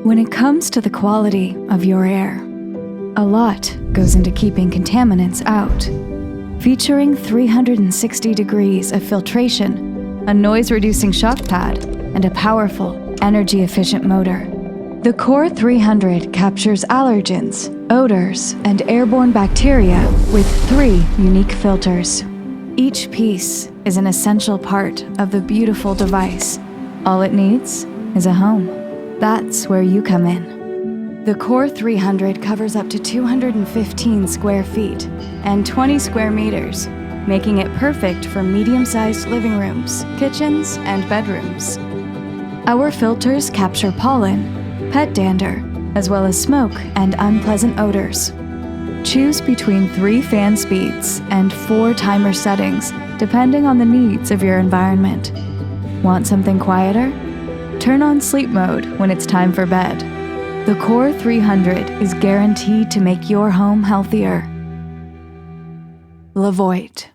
When it comes to the quality of your air, a lot goes into keeping contaminants out. Featuring 360 degrees of filtration, a noise-reducing shock pad, and a powerful, energy-efficient motor, the Core 300 captures allergens, odors, and airborne bacteria with 3 unique filters. Each piece is an essential part of the beautiful device. All it needs is a home. That's where you come in. The Core 300 covers up to 215 square feet and 20 square meters, making it perfect for medium-sized living rooms, kitchens, and bedrooms. Our filters capture pollen, pet dander, as well as smoke and unpleasant odors. Choose between 3 fan speeds and 4 timer settings, depending on the needs of your environment. Want something quieter? Turn on sleep mode when it's time for bed. The Core 300 is guaranteed to make your home healthier. Levoit.